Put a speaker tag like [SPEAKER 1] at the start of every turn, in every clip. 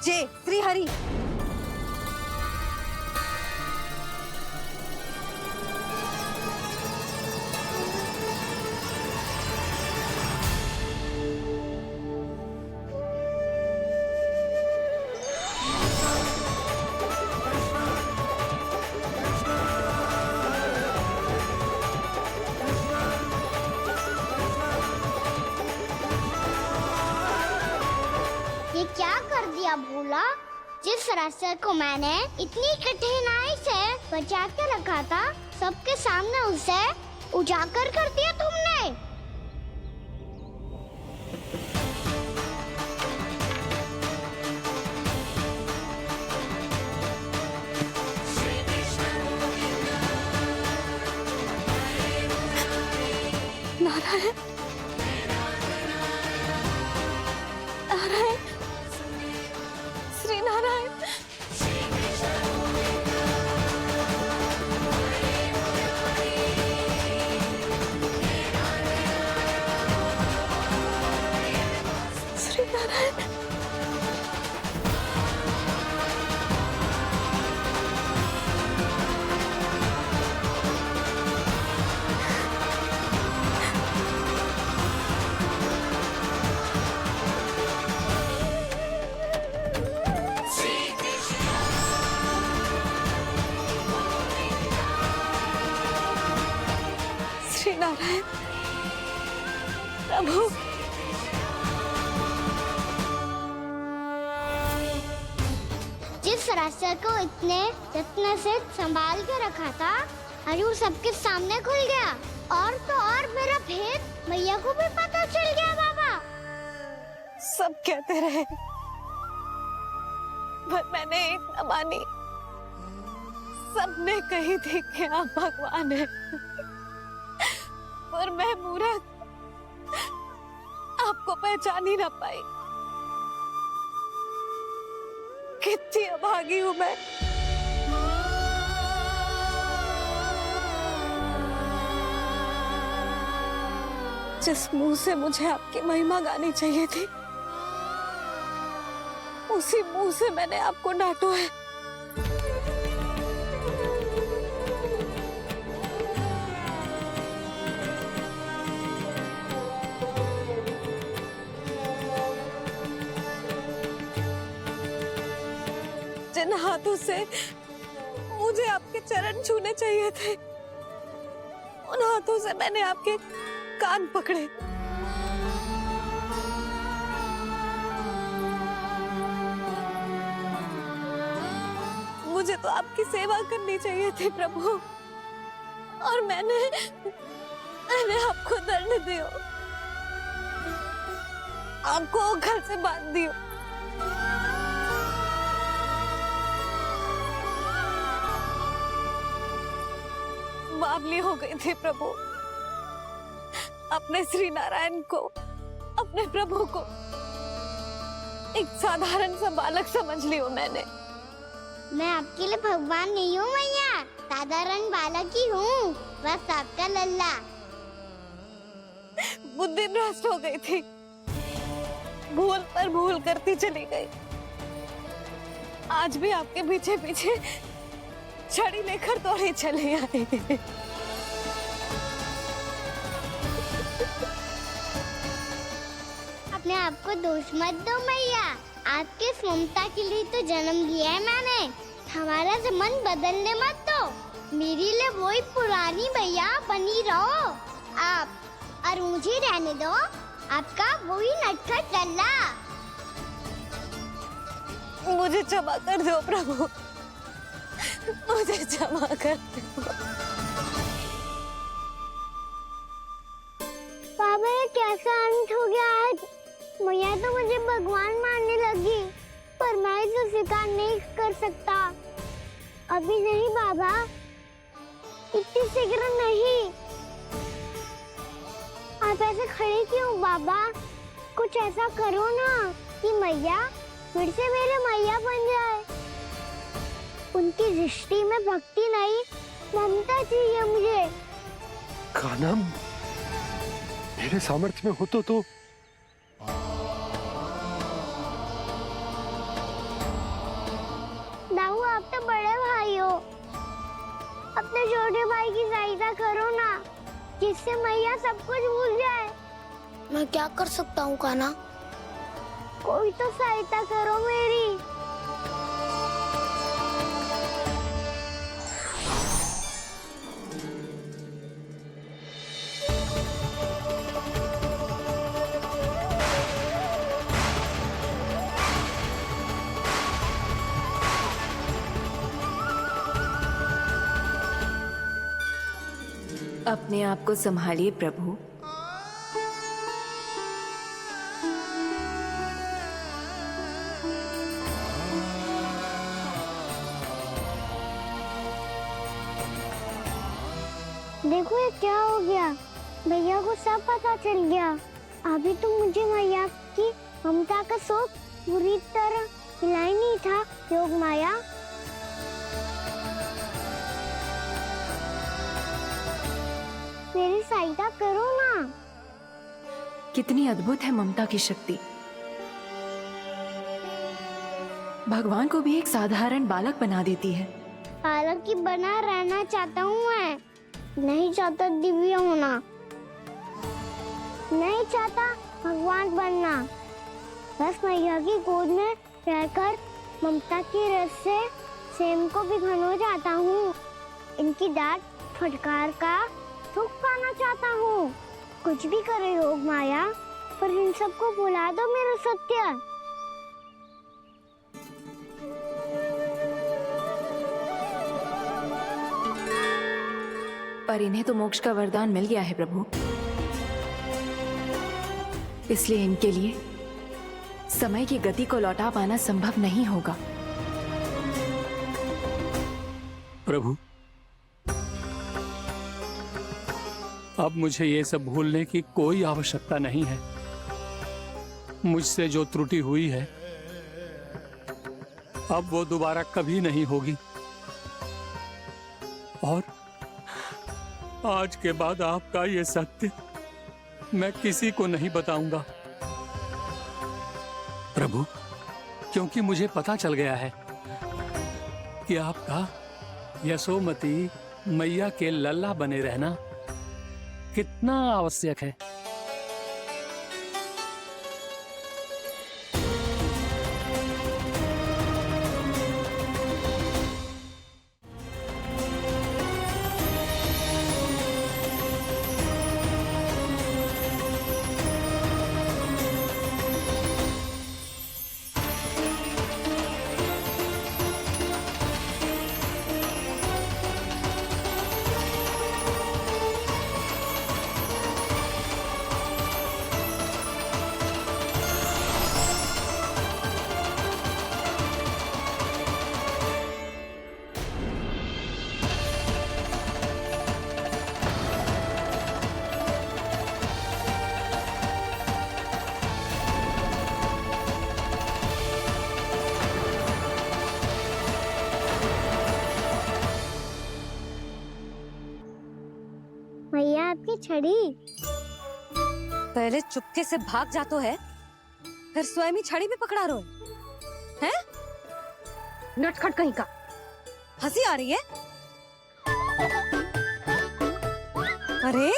[SPEAKER 1] जय श्री हरि।
[SPEAKER 2] ये क्या कर दिया भोला? जिस रास्ते को मैंने इतनी कठिनाई से बचा के रखा था, सबके सामने उसे उजागर कर दिया तुमने।
[SPEAKER 1] नारायण, नारायण, श्री नारायण। श्री नारायण। श्री नारायण प्रभु।
[SPEAKER 2] जिस रास्ते को इतने यत्न से संभाल के रखा था, आज वो सबके सामने खुल गया। और तो और मेरा भेद मैया को भी पता चल गया बाबा।
[SPEAKER 1] सब कहते रहे पर मैंने एक न मानी। सबने कही थी कि आप भगवान हैं, पर मैं मूर्ख आपको पहचान ही ना पाई। कितनी अभागी हूं मैं। जिस मुंह से मुझे आपकी महिमा गानी चाहिए थी, उसी मुंह से मैंने आपको डांटा है। जिन हाथों से मुझे आपके चरण छूने चाहिए थे, उन हाथों से मैंने आपके कान पकड़े। मुझे तो आपकी सेवा करनी चाहिए थी प्रभु, और मैंने आपको दंड दियो, आपको घर से बांध दियो। बावली हो गई थी प्रभु। अपने श्री नारायण को, अपने प्रभु को एक साधारण सा बालक समझ लियो मैंने।
[SPEAKER 2] मैं आपके लिए भगवान नहीं हूँ मैया, साधारण बालक ही हूँ, बस आपका लल्ला।
[SPEAKER 1] बुद्धि भ्रष्ट हो गई थी, भूल पर भूल करती चली गई। आज भी आपके पीछे पीछे छड़ी लेकर दौड़े चले आए।
[SPEAKER 2] अपने आप को दोष मत दो मैया, आपके ममता के लिए तो जन्म लिया है मैंने। हमारा मन बदलने मत दो। मेरे लिए वही पुरानी मैया बनी रहो आप, और मुझे रहने दो आपका वही नटखट लल्ला।
[SPEAKER 1] मुझे क्षमा कर दो प्रभु, मुझे क्षमा कर दो।
[SPEAKER 2] बाबा ये कैसा अंत हो गया आज? मैया तो मुझे भगवान मानने लगी, पर मैं इसे स्वीकार नहीं कर सकता। अभी नहीं बाबा, इतनी शीघ्र नहीं। आप ऐसे खड़े क्यों बाबा? कुछ ऐसा करो ना कि मैया फिर से मेरे मैया बन जाए। उनकी दृष्टि में भक्ति नहीं, ममता चाहिए मुझे।
[SPEAKER 3] कान्हा, मेरे सामर्थ्य में हो तो
[SPEAKER 2] तो बड़े भाई हो, अपने छोटे भाई की सहायता करो ना, जिससे मैया सब कुछ भूल जाए।
[SPEAKER 4] मैं क्या कर सकता हूँ कान्हा?
[SPEAKER 2] कोई तो सहायता करो मेरी।
[SPEAKER 1] अपने आप को संभालिए प्रभु।
[SPEAKER 2] देखो ये क्या हो गया, भैया को सब पता चल गया। अभी तो मुझे मैया की ममता का शौक पूरी तरह हिला ही नहीं था। योग माया, मेरी सहायता करो ना।
[SPEAKER 1] कितनी अद्भुत है ममता की शक्ति। भगवान को भी एक साधारण बालक बना देती है।
[SPEAKER 2] बालक की बना रहना चाहता हूँ मैं, नहीं चाहता दिव्य होना, नहीं चाहता भगवान बनना। बस मैया की गोद में रहकर ममता की रस से सेम को भिगोना चाहता हूँ। इनकी डांट फटकार का सुख पाना चाहता हूँ। कुछ भी करे योग माया, पर इन सबको भुला दो मेरा सत्य।
[SPEAKER 1] पर इन्हें तो मोक्ष का वरदान मिल गया है प्रभु, इसलिए इनके लिए समय की गति को लौटा पाना संभव नहीं होगा।
[SPEAKER 5] प्रभु, अब मुझे ये सब भूलने की कोई आवश्यकता नहीं है। मुझसे जो त्रुटि हुई है अब वो दोबारा कभी नहीं होगी, और आज के बाद आपका ये सत्य मैं किसी को नहीं बताऊंगा प्रभु, क्योंकि मुझे पता चल गया है कि आपका यशोमती मैया के लल्ला बने रहना कितना आवश्यक है।
[SPEAKER 2] मैया आपकी छड़ी।
[SPEAKER 1] पहले चुपके से भाग जातो है, फिर स्वयं ही छड़ी भी पकड़ा रो है? नटखट कहीं का। हंसी आ रही है? अरे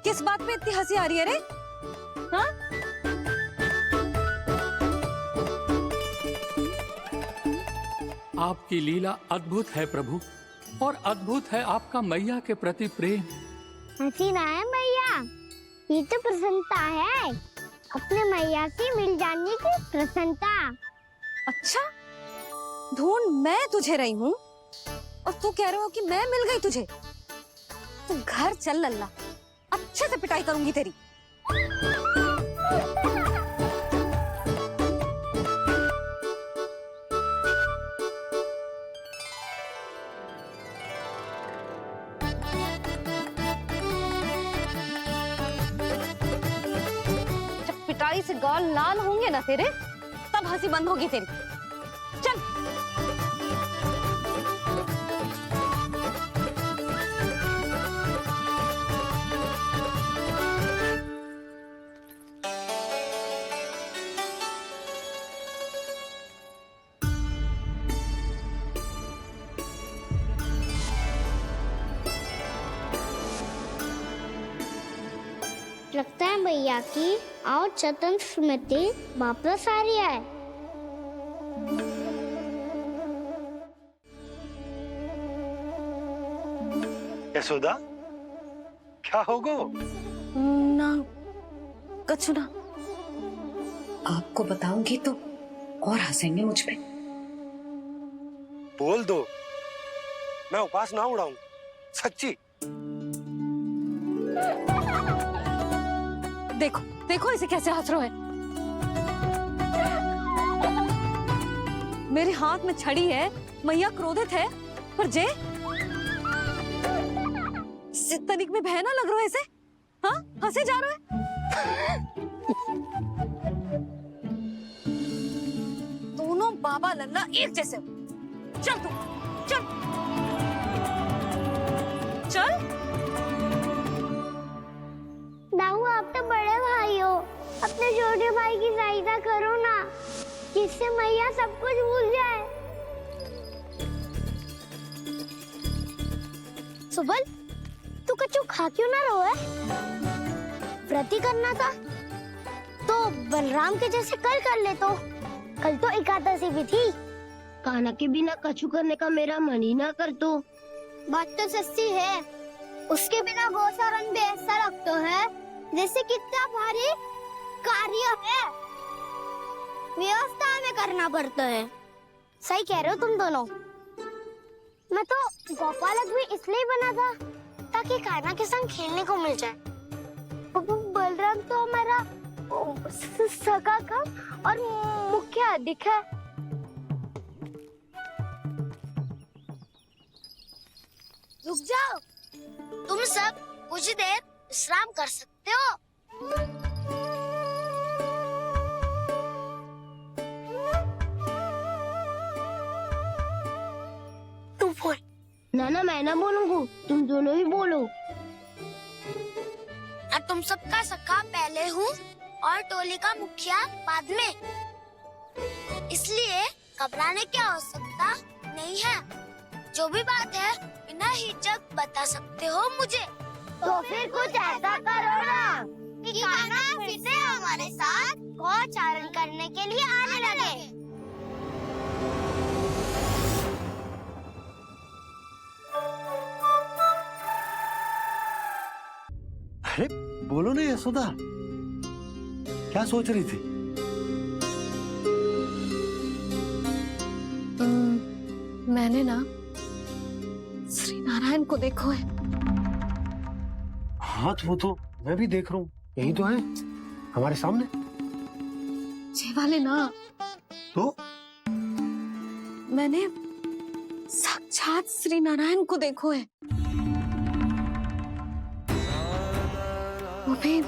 [SPEAKER 1] किस बात पे इतनी हंसी आ रही है रे? हाँ?
[SPEAKER 5] आपकी लीला अद्भुत है प्रभु, और अद्भुत है आपका मैया के प्रति प्रेम।
[SPEAKER 2] हंसी ना है मैया, ये तो प्रसन्नता है, अपने मैया से मिल जाने की प्रसन्नता।
[SPEAKER 1] अच्छा, ढूंढ मैं तुझे रही हूँ और तू कह रहे हो कि मैं मिल गई तुझे। तू घर चल लल्ला, अच्छे से पिटाई करूंगी तेरी। पिटाई से गाल लाल होंगे ना तेरे, तब हंसी बंद होगी तेरी। चल।
[SPEAKER 2] लगता है भैया की और चतन स्मृति वापस आ रही है।
[SPEAKER 3] यशोदा, क्या होगो?
[SPEAKER 1] ना कछु ना।
[SPEAKER 6] आपको बताऊंगी तो और हंसेंगे मुझ पे।
[SPEAKER 3] बोल दो, मैं उपवास ना उड़ाऊं, सच्ची।
[SPEAKER 1] देखो देखो इसे कैसे हंस रहा है। मेरे हाथ में छड़ी है, मैया क्रोधित है, पर जे तनिक में भय ना लग रहा है इसे। हाँ, हंसे जा रहा है। दोनों बाबा लल्ला एक जैसे हो। चल तू, चल चल।
[SPEAKER 2] दाऊ, आप तो बड़े भाई हो, अपने छोटे भाई की सहायता करो ना, जिससे मैया सब कुछ भूल जाए। सुबल, तू कच्चू खा क्यों ना रहो है? व्रती करना था तो बलराम के जैसे कल कर ले। तो कल तो एकादशी भी थी।
[SPEAKER 4] कान्हा के बिना कछु करने का मेरा मन ही ना कर। तो
[SPEAKER 2] बात तो सच्ची है, उसके बिना गोचारण भी ऐसा लगता है जैसे कितना भारी कार्य है, व्यवस्था में करना पड़ता है। सही कह रहे हो तुम दोनों। मैं तो गोपालक भी इसलिए बना था ताकि कान्हा के संग खेलने को मिल जाए। बलराम तो हमारा सगा कम और मुख्य अधिक है। रुक जाओ, तुम सब कुछ देर विश्राम कर सकते हो।
[SPEAKER 4] तू बोल। ना मैं ना बोलूंगा, तुम दोनों ही बोलो।
[SPEAKER 2] और तुम सबका सखा पहले हूँ और टोली का मुखिया बाद में, इसलिए घबराने की आवश्यकता नहीं है। जो भी बात है बिना हिचक बता सकते हो मुझे। तो फिर कुछ ऐसा करो ना कि कान्हा फिर से हमारे साथ गोचारण करने के लिए आने लगे।
[SPEAKER 3] अरे बोलो ना यशोदा, क्या सोच रही थी?
[SPEAKER 1] मैंने ना श्री नारायण को देखो है।
[SPEAKER 3] हाँ, वो तो मैं भी देख रहा हूँ, यही तो है हमारे सामने।
[SPEAKER 1] जे वाले ना,
[SPEAKER 3] तो
[SPEAKER 1] मैंने साक्षात श्री नारायण को देखो है। वो भी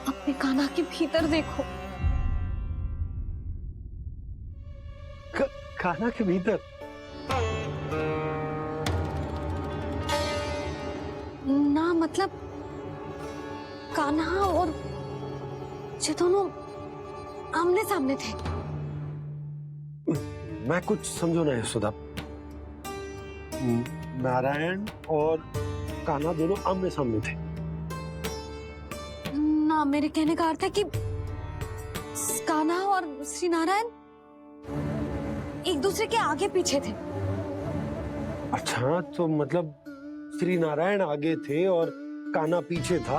[SPEAKER 1] अपने कान्हा के भीतर देखो।
[SPEAKER 3] कान्हा के भीतर?
[SPEAKER 1] ना मतलब कान्हा और ये दोनों आमने सामने थे।
[SPEAKER 3] मैं कुछ समझो ना यशोदा। नारायण और कान्हा दोनों आमने सामने थे।
[SPEAKER 1] ना, मेरे कहने का अर्थ है कि कान्हा और श्री नारायण एक दूसरे के आगे पीछे थे।
[SPEAKER 3] अच्छा, तो मतलब श्री नारायण आगे थे और कान्हा पीछे था।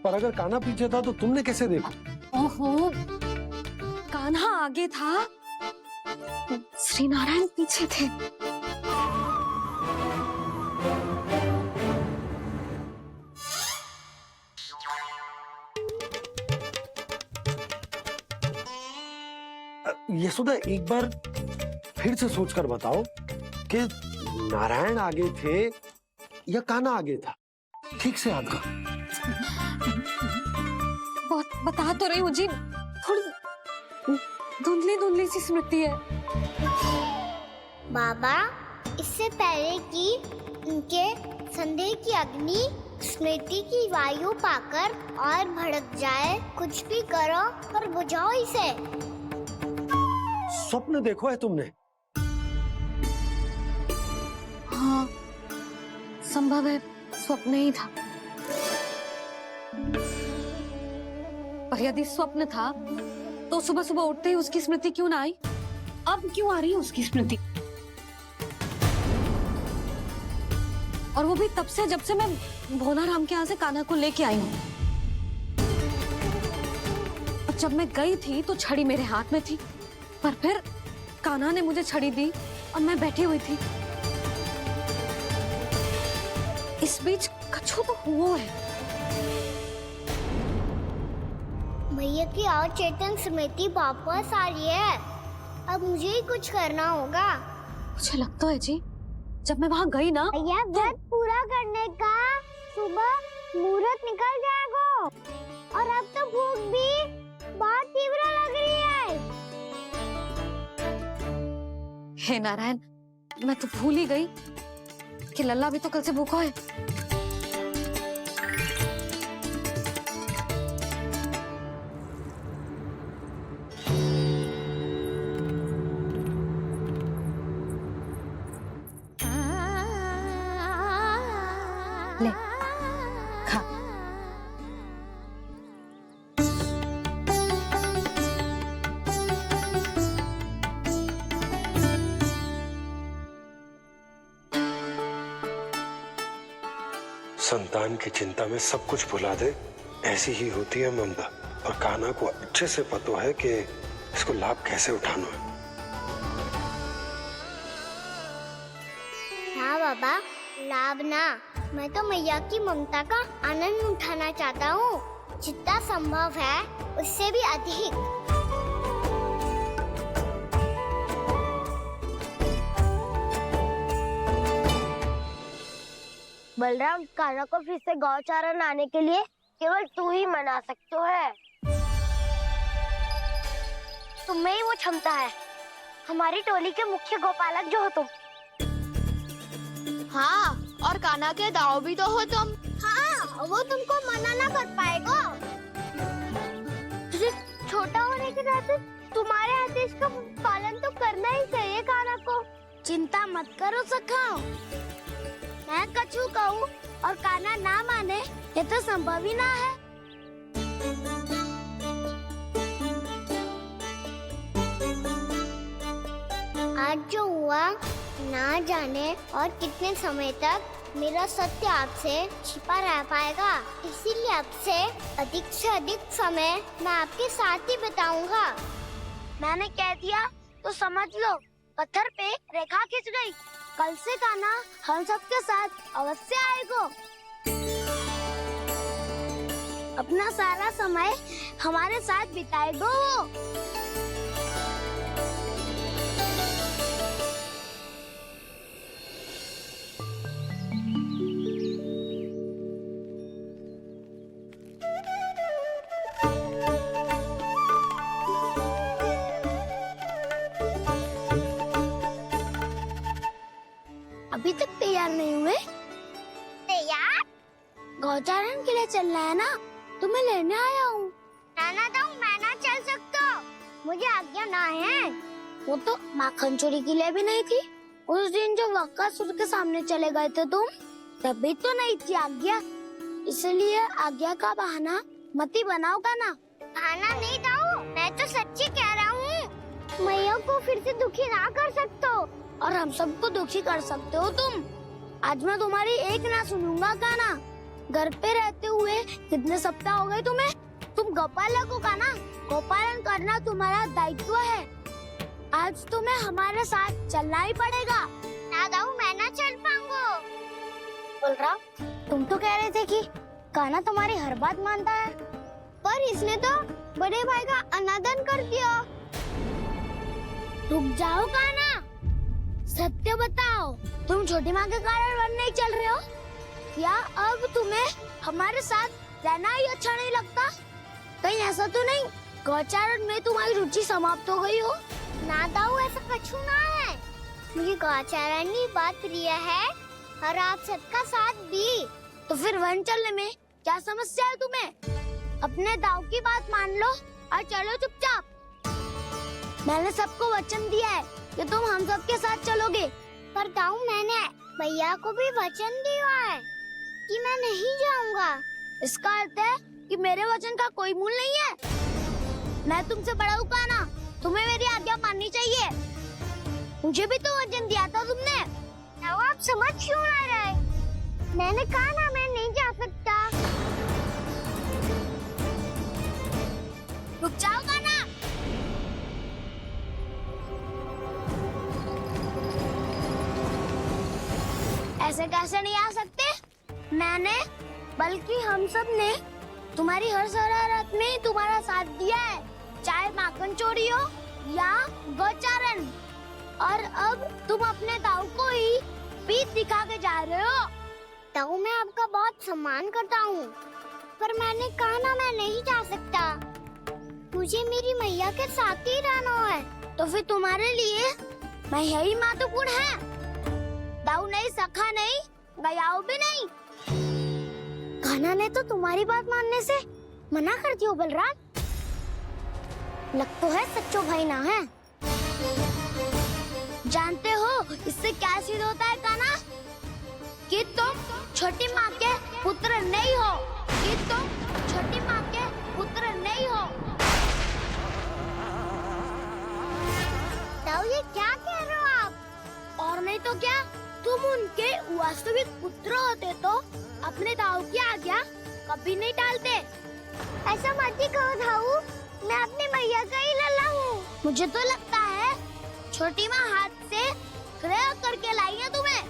[SPEAKER 3] पर अगर कान्हा पीछे था तो तुमने कैसे देखा?
[SPEAKER 1] ओहो, कान्हा आगे था, श्री नारायण पीछे थे।
[SPEAKER 3] यशोदा, एक बार फिर से सोचकर बताओ कि नारायण आगे थे या कान्हा आगे था? ठीक से याद करो।
[SPEAKER 1] बहुत बता तो रही हूँ जी, थोड़ी धुंधली धुंधली सी स्मृति है।
[SPEAKER 2] बाबा, इससे पहले कि उनके संदेह की अग्नि स्मृति की वायु पाकर और भड़क जाए, कुछ भी करो पर बुझाओ इसे।
[SPEAKER 3] स्वप्न देखो है तुमने?
[SPEAKER 1] हाँ, संभव है स्वप्न ही था। पर यदि स्वप्न था तो सुबह सुबह उठते ही उसकी स्मृति क्यों ना आई? अब क्यों आ रही है उसकी स्मृति? और वो भी तब से जब से मैं भोलाराम के यहाँ से कान्हा को लेके आई हूँ। और जब मैं गई थी तो छड़ी मेरे हाथ में थी, पर फिर कान्हा ने मुझे छड़ी दी और मैं बैठी हुई थी। इस बीच कछु तो हुआ है।
[SPEAKER 2] भैया की अचेतन स्मृति वापस आ रही है। अब मुझे ही कुछ करना होगा।
[SPEAKER 1] मुझे लगता है जी, जब मैं वहाँ गई ना,
[SPEAKER 2] भैया व्रत पूरा करने का सुबह मुहूर्त निकल जाएगा और अब तो भूख भी बहुत तीव्र लग रही है।
[SPEAKER 1] हे नारायण, मैं तो भूल ही गई कि लल्ला भी तो कल से भूखा है। ले खा।
[SPEAKER 3] संतान की चिंता में सब कुछ भुला दे, ऐसी ही होती है ममता। और कान्हा को अच्छे से पता है कि इसको लाभ कैसे उठाना है।
[SPEAKER 2] हाँ बाबा, लाभ ना, मैं तो मैया की ममता का आनंद उठाना चाहता हूँ, जितना संभव है उससे भी अधिक।
[SPEAKER 4] बलराम, कान्हा को फिर से गौचारा लाने के लिए केवल तू ही मना सकते है। तुम्हें ही वो क्षमता है, हमारी टोली के मुख्य गोपालक जो हो तुम।
[SPEAKER 2] हाँ, और कान्हा के दाव भी तो हो तुम। हाँ, वो तुमको मना ना कर पाएगा। तुझे छोटा होने के नाते तुम्हारे आदेश का पालन तो करना ही चाहिए कान्हा को। चिंता मत करो सखा, मैं कछु कहूँ और कान्हा ना माने, ये तो संभव ही ना है। आज जो हुआ ना जाने और कितने समय तक मेरा सत्य आपसे छिपा रह पाएगा, इसीलिए आपसे अधिक से अधिक समय मैं आपके साथ ही बिताऊंगा।
[SPEAKER 4] मैंने कह दिया तो समझ लो, पत्थर पे रेखा खिंच गई।
[SPEAKER 2] कल से कान्हा हम सबके साथ अवश्य आएगा। अपना सारा समय हमारे साथ बिताएगा वो। अभी तक तैयार नहीं हुए? तैयार? गौचारण के लिए चलना है ना, तुम्हें लेने आया हूँ। नाना दाऊ, मैं ना चल सकता, मुझे आज्ञा ना है। वो तो माखन चोरी के लिए भी नहीं थी। उस दिन जो वक्कासुर के सामने चले गए थे तुम, तभी तो नहीं थी आज्ञा। इसलिए आज्ञा का बहाना मत ही बनाओगा ना। बहाना नहीं दाऊ, मैं तो सच्ची कह रहा हूँ। मैया को फिर से दुखी ना कर सकते हो और हम सबको दुखी कर सकते हो तुम। आज मैं तुम्हारी एक ना सुनूंगा कान्हा। घर पे रहते हुए कितने सप्ताह हो गए तुम्हें? तुम गोपालक हो कान्हा, गोपालन करना तुम्हारा दायित्व है। आज तुम्हें हमारे साथ चलना ही पड़ेगा। ना दाऊ, मैं ना चल पाऊंगा। बलराम, तुम तो कह रहे थे कि कान्हा तुम्हारी हर बात मानता है, पर इसने तो बड़े भाई का अनादर कर दिया। रुक जाओ कान्हा, सत्य बताओ, तुम छोटी माँ के कारण वन नहीं चल रहे हो या अब तुम्हें हमारे साथ रहना ही अच्छा नहीं लगता? कहीं ऐसा तो नहीं गौचारण में तुम्हारी रुचि समाप्त हो गई हो? ना दाऊ, ऐसा कछु ना है। मुझे गौचारण की बात प्रिय है और आप सबका साथ भी। तो फिर वन चलने में क्या समस्या है तुम्हें? अपने दाऊ की बात मान लो और चलो चुपचाप। मैंने सबको वचन दिया है कि तुम हम सबके साथ चलोगे। पर दाऊ, मैंने भैया को भी वचन दिया है। कि मैं नहीं जाऊंगा। इसका अर्थ है कि मेरे वचन का कोई मूल नहीं है। मैं तुमसे बड़ा हूँ कान्हा, तुम्हें मेरी आज्ञा माननी चाहिए। मुझे भी तो वचन दिया था तुमने। अब आप समझ क्यों आ रहे? मैंने कहा ना मैं नहीं जा सकता। रुक जाओ कान्हा। ऐसे कैसे नहीं आ सकते? मैंने बल्कि हम सब ने तुम्हारी हर शरारत में तुम्हारा साथ दिया है, चाहे माखन चोरी हो या गोचारण। और अब तुम अपने ताऊ को ही पीठ दिखा के जा रहे हो। ताऊ मैं आपका बहुत सम्मान करता हूँ, पर मैंने कहा ना मैं नहीं जा सकता। मुझे मेरी मैया के साथ ही रहना है। तो फिर तुम्हारे लिए मैया ही महत्वपूर्ण है। ताऊ नहीं, सखा नहीं, गयाऊ भी नहीं। कान्हा ने तो तुम्हारी बात मानने से मना कर दिया बलराम। लग तो है सच्चो भाई ना है। जानते हो इससे क्या सिद्ध होता है कान्हा? कि तुम छोटी माँ के पुत्र नहीं हो, कि तुम छोटी माँ के पुत्र नहीं हो। ताऊ ये क्या कह रहे हो आप? और नहीं तो क्या, तुम उनके वास्तविक पुत्र होते तो अपने ताऊ की आज्ञा कभी नहीं टालते। ऐसा मत ही कहो ताऊ, मैं अपनी मैया का ही लल्ला हूँ। मुझे तो लगता है छोटी माँ हाथ से ग्रह करके लाई है तुम्हें।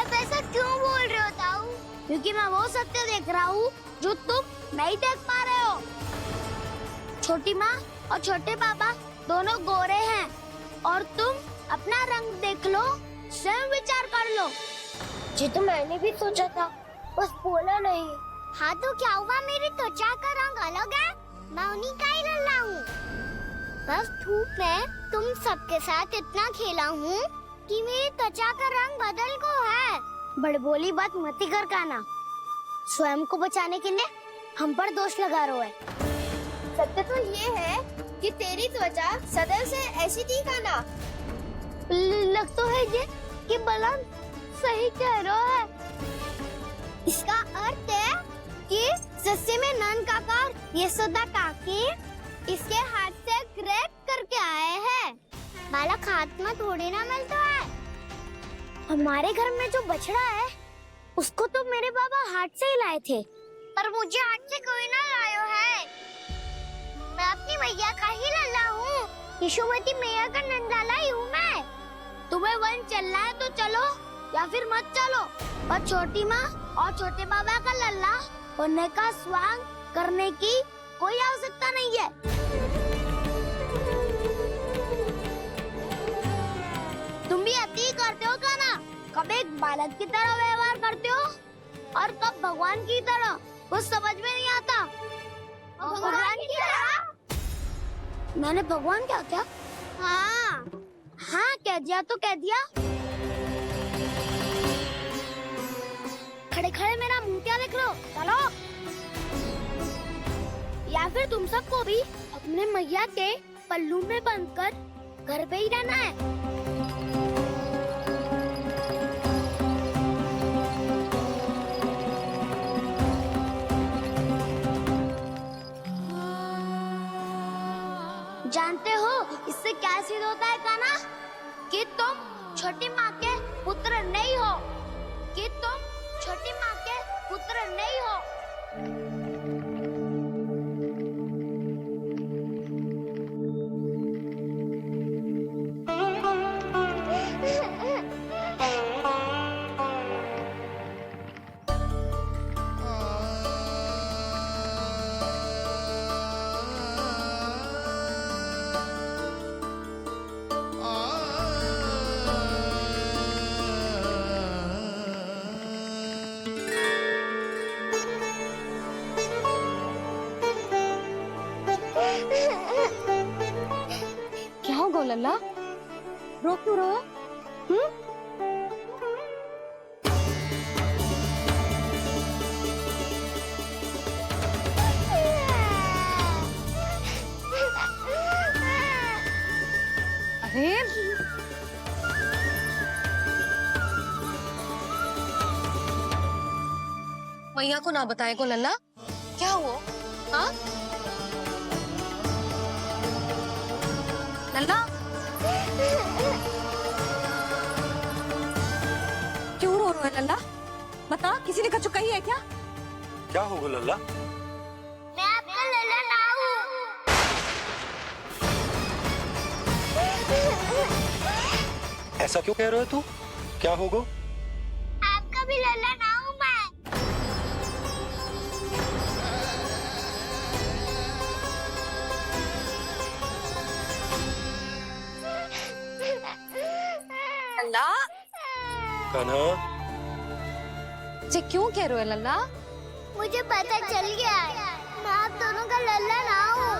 [SPEAKER 2] अब ऐसा क्यों बोल रहे हो ताऊ? क्योंकि मैं वो सत्य देख रहा हूँ जो तुम नहीं देख पा रहे हो। छोटी माँ और छोटे पापा दोनों गोरे हैं और तुम अपना रंग देख लो, स्वयं विचार कर लो।
[SPEAKER 4] जी तो मैंने भी सोचा था, बस बोला नहीं।
[SPEAKER 2] हाँ तो क्या हुआ, मेरी त्वचा का रंग अलग है, मैं उन्हीं का ही लल्ला हूँ। बस धूप में तुम सबके साथ इतना खेला हूँ कि मेरी त्वचा का रंग बदल को है। बड़बोली बात मत ही कर कान्हा। स्वयं को बचाने के लिए हम पर दोष लगा रहे है।
[SPEAKER 4] सत्य तो ये है कि तेरी त्वचा सदैव से ऐसी थी कान्हा।
[SPEAKER 2] लग तो है ये कि बलराम सही कह रहा है। इसका अर्थ है कि सस्ते में नन काका यशोदा काकी इसके हाथ से ग्रेप करके आए हैं। बालक हाथ में थोड़ी ना मिलता है। हमारे घर में जो बछड़ा है उसको तो मेरे बाबा हाथ से ही लाए थे, पर मुझे हाथ से कोई ना लायो है। मैं अपनी मैया का ही लल्ला हूँ, यशोमती मैया का नंदाला ही हूँ मैं। तुम्हें वन चलना है तो चलो या फिर मत चलो, पर छोटी माँ और छोटे बाबा का लल्ला होने का स्वांग करने की कोई आवश्यकता नहीं है। तुम भी अति करते हो कान्हा, कब एक बालक की तरह व्यवहार करते हो और कब भगवान की तरह, कुछ समझ में नहीं आता। भगवान की तरह? मैंने भगवान क्या क्या? हाँ हाँ कह दिया तो कह दिया। खड़े खड़े मेरा मुंह क्या देख लो, चलो। या फिर तुम सबको भी अपने मैया के पल्लू में बंधकर घर पे ही रहना है। जानते हो इससे क्या सिद्ध होता है कान्हा? कि तुम छोटी माँ के पुत्र नहीं हो, कि तुम छोटी माँ के पुत्र नहीं हो।
[SPEAKER 1] क्या हो गो लल्ला, रो क्यों रहे हो? अरे को ना बताए को लल्ला? क्या हुआ? हाँ लल्ला, क्यों रो रहा है लल्ला? बता, किसी ने कछु कही है क्या?
[SPEAKER 3] क्या होगा लल्ला?
[SPEAKER 2] मैं आपका लल्ला ना हूँ।
[SPEAKER 3] ऐसा क्यों कह रहे हो तू? क्या होगा?
[SPEAKER 2] आपका भी लल्ला ना हूँ मैं।
[SPEAKER 1] लल्ला,
[SPEAKER 3] कान्हा,
[SPEAKER 1] जी क्यों कह रहे हो लल्ला?
[SPEAKER 2] मुझे पता चल गया है, मैं आप दोनों का लल्ला ना हूँ।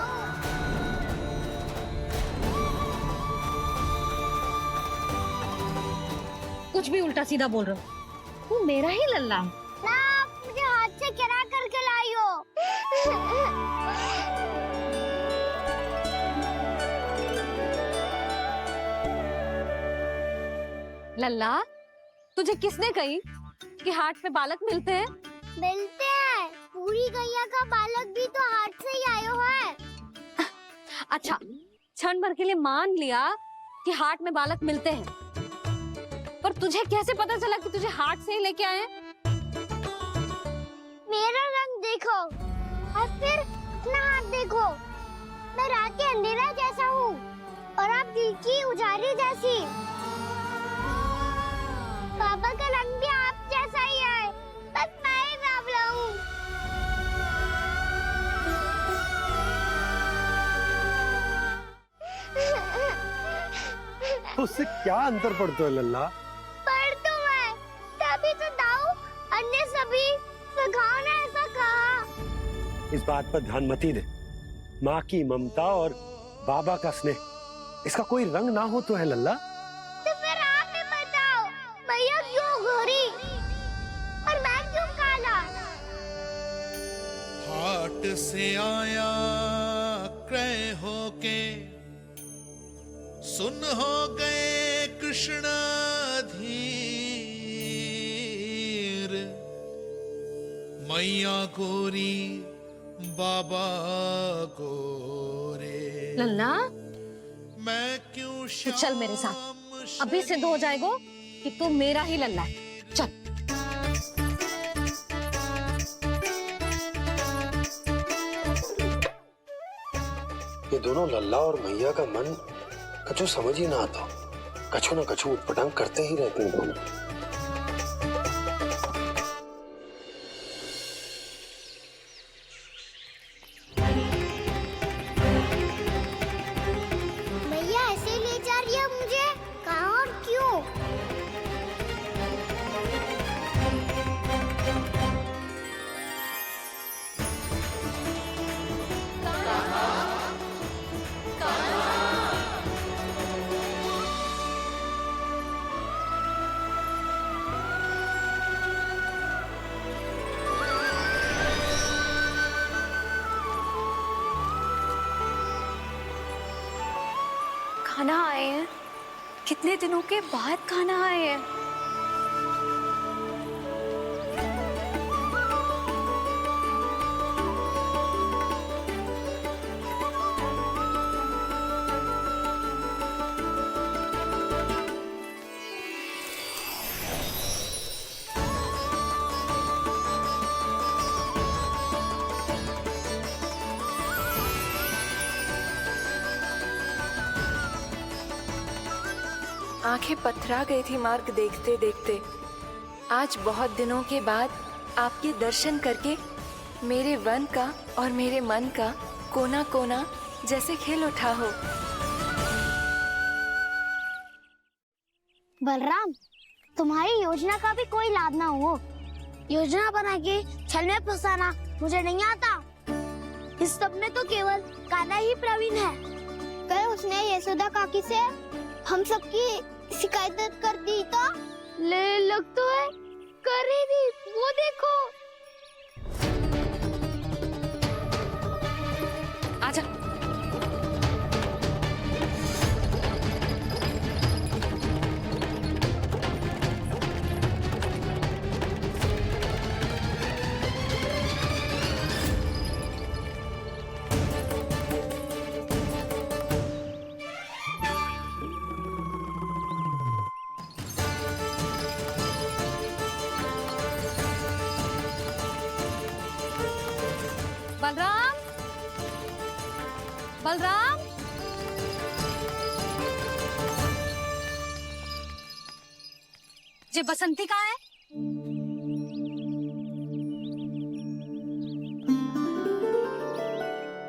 [SPEAKER 1] कुछ भी उल्टा सीधा बोल रहे हो। तू मेरा ही लल्ला है।
[SPEAKER 2] ना, आप मुझे हाथ से गिरा करके लाई हो।
[SPEAKER 1] लल्ला, तुझे किसने कही कि हाट पे बालक मिलते हैं?
[SPEAKER 2] मिलते हैं, पूरी गैया का बालक भी तो हाथ से ही आयो है।
[SPEAKER 1] अच्छा, क्षण भर के लिए मान लिया कि हाट में बालक मिलते हैं, पर तुझे कैसे पता चला कि तुझे हाट से ही लेके आए?
[SPEAKER 2] मेरा रंग देखो और फिर अपना हाथ देखो। मैं रात के अंधेरा जैसा हूँ और आप दिल की उजाली जैसी। पापा का रंग भी आप जैसा ही है, बस मैं ही बावला हूँ।
[SPEAKER 3] उससे क्या अंतर पड़ता है लल्ला?
[SPEAKER 2] पर तो मैं तभी तो दाऊ अन्य सभी सुखाओ ने ऐसा कहा।
[SPEAKER 3] इस बात पर ध्यान मत ही दे। माँ की ममता और बाबा का स्नेह, इसका कोई रंग ना हो तो है लल्ला?
[SPEAKER 2] तो फिर आप ही बताओ, भैया क्यों गोरी और मैं क्यों काला?
[SPEAKER 7] हाट से आया क्रय होके, सुन हो गए कृष्ण धीर। मैया गोरी बाबा गोरे,
[SPEAKER 1] लल्ला,
[SPEAKER 7] मैं क्यों
[SPEAKER 1] तू चल मेरे साथ। अभी सिद्ध हो जाएगा कि तू मेरा ही लल्ला है। चल।
[SPEAKER 3] ये दोनों लल्ला और मैया का मन कछु समझ ही ना आता। कछु ना कछु उटपटांग करते ही रहते हैं दोनों।
[SPEAKER 2] भैया ऐसे ले जा रही है मुझे, कहाँ और क्यों?
[SPEAKER 8] खाना आए हैं, कितने दिनों के बाद खाना आए हैं।
[SPEAKER 9] आंखें पथरा गई थी मार्ग देखते देखते। आज बहुत दिनों के बाद आपके दर्शन करके मेरे वन का और मेरे मन का कोना कोना जैसे खिल उठा हो।
[SPEAKER 2] बलराम, तुम्हारी योजना का भी कोई लाभ ना हो। योजना बना के छल में फंसाना मुझे नहीं आता। इस सब में तो केवल कान्हा ही प्रवीण है। कल उसने यशोदा काकी से हम सबकी शिकायत कर दी तो लग तो है कर ही दी, वो देखो।
[SPEAKER 1] आजा। बलराम, ये बसंती कहाँ है?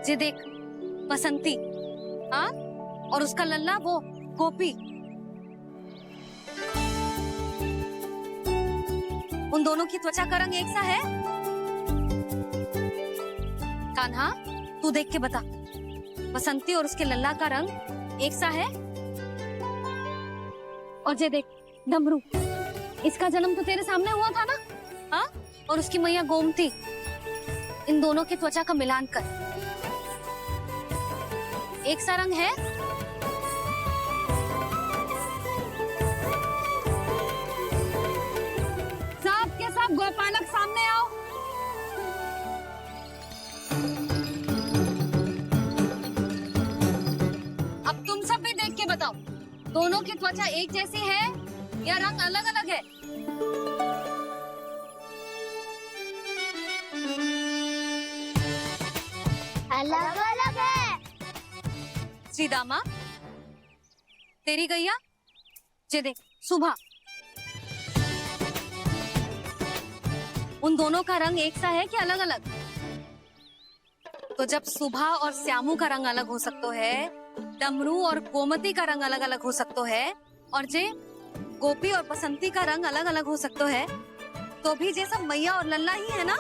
[SPEAKER 1] ये देख, बसंती, हाँ, और उसका लल्ला वो गोपी। उन दोनों की त्वचा का रंग एक सा है? कान्हा, तू देख के बता, बसंती और उसके लल्ला का रंग एक सा है? और ये देख, डमरू, इसका जन्म तो तेरे सामने हुआ था ना? हाँ? और उसकी मैया गोमती, इन दोनों की त्वचा का मिलान कर, एक सा रंग है? सब के सब गोपालक सामने आओ। अब तुम सब भी देख के बताओ, दोनों की त्वचा एक जैसी है या रंग अलग अलग है?
[SPEAKER 2] अलग अलग है।
[SPEAKER 1] श्रीदामा, तेरी गैया, ये देख, सुबह, उन दोनों का रंग एक सा है कि अलग अलग? तो जब सुबह और श्यामू का रंग अलग हो सकता है, डमरू और गोमती का रंग अलग अलग हो सकता है, और जे गोपी और बसंती का रंग अलग अलग हो सकता है, तो भी ये सब मैया और लल्ला ही है ना?